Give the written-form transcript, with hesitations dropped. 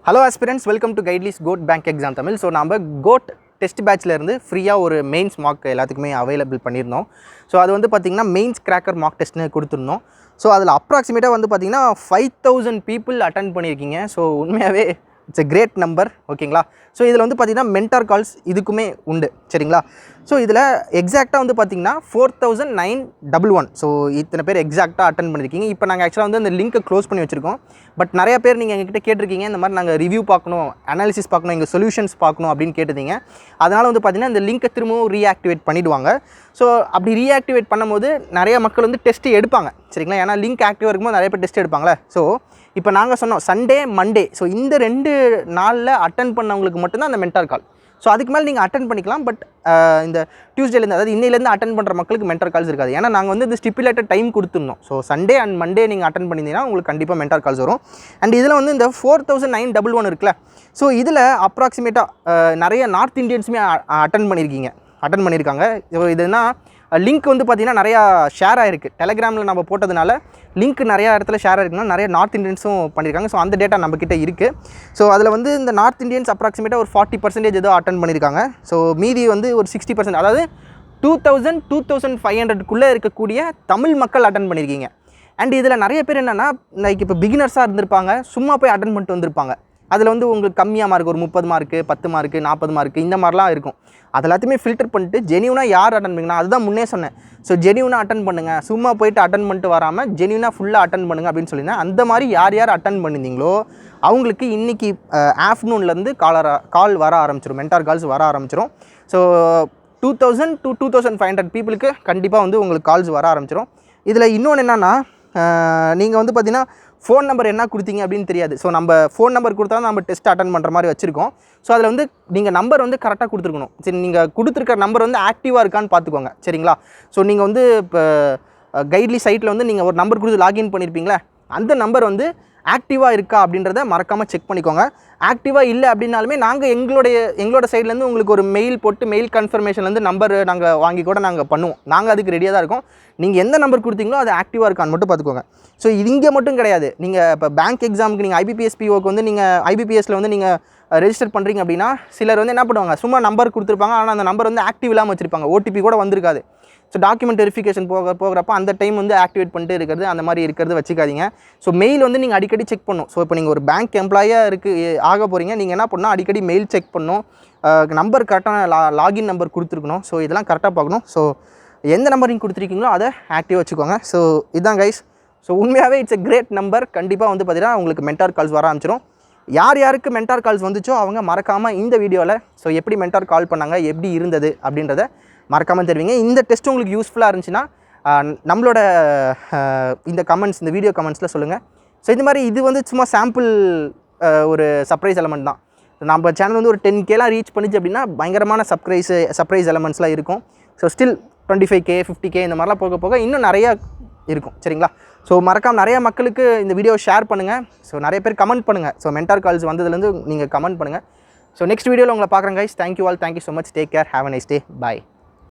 Hello aspirants, welcome to Guideless GOAT Bank Exam Tamil. So நம்ம GOAT test பேட்ச்ல இருந்து ஃப்ரீயா ஒரு மெயின்ஸ் மார்க் எல்லாத்துக்குமே அவைலபிள் பண்ணியிருந்தோம். ஸோ அது வந்து பார்த்தீங்கன்னா மெயின்ஸ் கிராக்கர் மார்க் டெஸ்ட்னு கொடுத்துருந்தோம். ஸோ அதில் அப்ராக்சிமேட்டாக வந்து பார்த்தீங்கன்னா 5000 பீப்புள் அட்டன் பண்ணியிருக்கீங்க. ஸோ உண்மையாகவே இட்ஸ் எ கிரேட் நம்பர். ஓகேங்களா? ஸோ இதில் வந்து பார்த்தீங்கன்னா மென்டார் கால்ஸ் இதுக்குமே உண்டு. சரிங்களா? ஸோ இதில் எக்ஸாக்டாக வந்து பார்த்தீங்கன்னா 4911. ஸோ இத்தனை பேர் எக்ஸாக்டாக அட்டன் பண்ணியிருக்கீங்க. இப்போ நாங்கள் ஆக்சுவலாக வந்து அந்த லிங்க்கை க்ளோஸ் பண்ணி வச்சுருக்கோம். பட் நிறைய பேர் நீங்கள் எங்ககிட்ட கேட்டிருக்கீங்க, இந்த மாதிரி நாங்கள் ரிவ்யூ பார்க்கணும், அனாலிசிஸ் பார்க்கணும், எங்கள் சொல்யூஷன்ஸ் பார்க்கணும் அப்படின்னு கேட்டிருந்தீங்க. அதனால் வந்து பார்த்தீங்கன்னா இந்த லிங்க்கை திரும்பவும் ரீஆக்டிவேட் பண்ணிவிடுவாங்க. ஸோ அப்படி ரீஆக்டிவேட் பண்ணும்போது நிறைய மக்கள் வந்து டெஸ்ட்டு எடுப்பாங்க. சரிங்களா? ஏன்னா லிங்க் ஆக்டிவாக இருக்கும்போது நிறைய பேர் டெஸ்ட் எடுப்பாங்களே. ஸோ இப்போ நாங்கள் சொன்னோம் சண்டே மண்டே, ஸோ இந்த 2 நாளில் அட்டன் பண்ணவங்களுக்கு மட்டும்தான் அந்த மென்டார் கால். ஸோ அதுக்கு மேலே நீங்கள் அட்டன் பண்ணிக்கலாம். பட் இந்த டியூஸ்டேலேருந்து, அதாவது இன்னையிலேருந்து அட்டன் பண்ணுற மக்களுக்கு மென்டார் கால்ஸ் இருக்காது. ஏன்னா நாங்கள் வந்து இந்த ஸ்டிப்புலேட்டட் டைம் கொடுத்துருந்தோம். ஸோ சண்டே அண்ட் மண்டே நீங்கள் அட்டன் பண்ணியிருந்தீங்கன்னா உங்களுக்கு கண்டிப்பாக மென்டார் கால்ஸ் வரும். அண்ட் இதில் வந்து இந்த 4911 இருக்குல்ல, ஸோ இதில் அப்ராக்சிமேட்டாக நிறைய நார்த் இந்தியன்ஸுமே அட்டன் பண்ணியிருக்காங்க. ஸோ இதுனா லிங்க் வந்து பார்த்திங்கன்னா நிறையா ஷேர் ஆகிருக்கு. டெலிகிராமில் நம்ம போட்டதுனால லிங்க் நிறையா இடத்துல ஷேர் ஆகிருக்குன்னா நிறைய நார்த் இந்தியன்ஸும் பண்ணியிருக்காங்க. ஸோ அந்த டேட்டா நம்மக்கிட்ட இருக்குது. ஸோ அதில் வந்து இந்த நார்த் இந்தியன்ஸ் அப்ராக்சிமேட்டாக ஒரு 40% ஏதோ அட்டன் பண்ணியிருக்காங்க. ஸோ மீதி வந்து ஒரு 60%, அதாவது 2500 இருக்கக்கூடிய தமிழ் மக்கள் அட்டன் பண்ணியிருக்கீங்க. அண்ட் இதில் நிறைய பேர் என்னென்னா, லைக் இப்போ பிகினர்ஸாக இருந்திருப்பாங்க, சும்மா போய் அட்டன் பண்ணிட்டு வந்திருப்பாங்க. அதில் வந்து உங்களுக்கு கம்மியாக மார்க், ஒரு 30 மார்க்கு, 10 மார்க்கு, 40 மார்க்கு இந்த மாதிரிலாம் இருக்கும். அது எல்லாத்தையுமே ஃபில்டர் பண்ணிட்டு ஜெனியூனாக யார் அட்டன் பண்ணிங்கன்னா, அதுதான் முன்னே சொன்னேன். ஸோ ஜெனியூனாக அட்டன் பண்ணுங்கள், சும்மா போயிட்டு அட்டன் பண்ணிட்டு வராமல் ஜெனியூனாக ஃபுல்லாக அட்டன் பண்ணுங்கள் அப்படின்னு சொல்லியிருந்தேன். அந்த மாதிரி யார் அட்டன் பண்ணியிருந்தீங்களோ அவங்களுக்கு இன்றைக்கி ஆஃப்டர்நூன்லேருந்து கால் வர ஆரம்பிச்சிடும், மென்டார் கால்ஸ் வர ஆரம்பிச்சிடும். ஸோ 2000 to 2500 பீப்புளுக்கு கண்டிப்பாக வந்து உங்களுக்கு கால்ஸ் வர ஆரம்பிச்சிடும். இதில் இன்னொன்று என்னென்னா, நீங்கள் வந்து பார்த்தீங்கன்னா ஃபோன் நம்பர் என்ன கொடுத்தீங்க அப்படின்னு தெரியாது. ஸோ நம்ம ஃபோன் நம்பர் கொடுத்தா நம்ம டெஸ்ட் அட்டன் பண்ணுற மாதிரி வச்சுருக்கோம். ஸோ அதில் வந்து நீங்கள் நம்பர் வந்து கரெக்டாக கொடுத்துருக்கணும். சரி, நீங்கள் கொடுத்துருக்க நம்பர் வந்து ஆக்டிவாக இருக்கான்னு பார்த்துக்கோங்க. சரிங்களா? ஸோ நீங்கள் வந்து இப்போ கைட்லி சைட்டில் வந்து நீங்கள் ஒரு நம்பர் கொடுத்து லாகின் பண்ணியிருப்பீங்களே, அந்த நம்பர் வந்து ஆக்டிவாக இருக்கா அப்படின்றத மறக்காமல் செக் பண்ணிக்கோங்க. ஆக்டிவாக இல்லை அப்படின்னாலுமே நாங்கள் எங்களோட சைட்லேருந்து உங்களுக்கு ஒரு மெயில் போட்டு மெயில் கன்ஃபர்மேஷன்லேருந்து நம்பர் நாங்கள் வாங்கி கூட நாங்கள் பண்ணுவோம். நாங்கள் அதுக்கு ரெடியாக தான் இருக்கோம். நீங்கள் எந்த நம்பர் கொடுத்தீங்களோ அது ஆக்டிவாக இருக்கான்னு மட்டும் பார்த்துக்கோங்க. ஸோ இது இங்கே மட்டும் கிடையாது. நீங்கள் இப்போ பேங்க் எக்ஸாமுக்கு நீங்கள் IBPS POக்கு வந்து நீங்கள் IBPSல வந்து நீங்கள் ரெஜிஸ்டர் பண்ணுறீங்க அப்படின்னா சிலர் வந்து என்ன பண்ணுவாங்க, சும்மா நம்பர் கொடுத்துருப்பாங்க, ஆனால் அந்த நம்பர் வந்து ஆக்டிவ் இல்லாமல் வச்சுருப்பாங்க, OTP கூட வந்திருக்காது. ஸோ டாக்குமெண்ட் வெரிஃபிகேஷன் போகிறப்ப அந்த டைம் வந்து ஆக்டிவேட் பண்ணிட்டு இருக்கிறது, அந்த மாதிரி இருக்கிறது வச்சுக்காதீங்க. ஸோ மெயில் வந்து நீங்கள் அடிக்கடி செக் பண்ணணும். ஸோ இப்போ நீங்கள் ஒரு பேங்க் எம்ப்ளாயாக ஆக போகிறீங்க, நீங்கள் என்ன பண்ணணும், அடிக்கடி மெயில் செக் பண்ணணும், நம்பர் கரெக்டான லாகின் நம்பர் கொடுத்துருக்கணும். ஸோ இதெல்லாம் கரெக்டாக பார்க்கணும். ஸோ எந்த நம்பர் நீங்கள் கொடுத்துருக்கீங்களோ அதை ஆக்டிவாக வச்சுக்கோங்க. ஸோ இதுதான் கைஸ். ஸோ உண்மையாகவே இட்ஸ் எ கிரேட் நம்பர். கண்டிப்பாக வந்து பார்த்தீங்கன்னா உங்களுக்கு மென்டார் கால்ஸ் வர ஆரம்பிச்சிடும். யாருக்கு மென்டார் கால்ஸ் வந்துச்சோ அவங்க மறக்காமல் இந்த வீடியோவில் ஸோ எப்படி மென்டார் கால் பண்ணாங்க, எப்படி இருந்தது அப்படின்றத மறக்காமல் தெரிவிங்க. இந்த டெஸ்ட் உங்களுக்கு யூஸ்ஃபுல்லாக இருந்துச்சுன்னா நம்மளோட இந்த கமெண்ட்ஸ், இந்த வீடியோ கமெண்ட்ஸில் சொல்லுங்கள். ஸோ இது மாதிரி இது வந்து சும்மா சாம்பிள் ஒரு சர்ப்ரைஸ் எலமெண்ட் தான். நம்ம சேனல் வந்து ஒரு 10Kலாம் ரீச் பண்ணிச்சு அப்படின்னா பயங்கரமான சர்ப்ரைஸ் எலமெண்ட்ஸ்லாம் இருக்கும். ஸோ ஸ்டில் 25K 50K இந்த மாதிரிலாம் போக போக இன்னும் நிறையா இருக்கும். சரிங்களா? ஸோ மறக்காமல் நிறைய மக்களுக்கு இந்த வீடியோ ஷேர் பண்ணுங்கள். ஸோ நிறைய பேர் கமெண்ட் பண்ணுங்கள். ஸோ மென்டார் கால்ஸ் வந்ததுலேருந்து நீங்கள் கமெண்ட் பண்ணுங்கள். ஸோ நெக்ஸ்ட் வீடியோவில் உங்களை பார்க்குறேன் guys. Thank you all, thank you so much, take care, have a nice day, bye.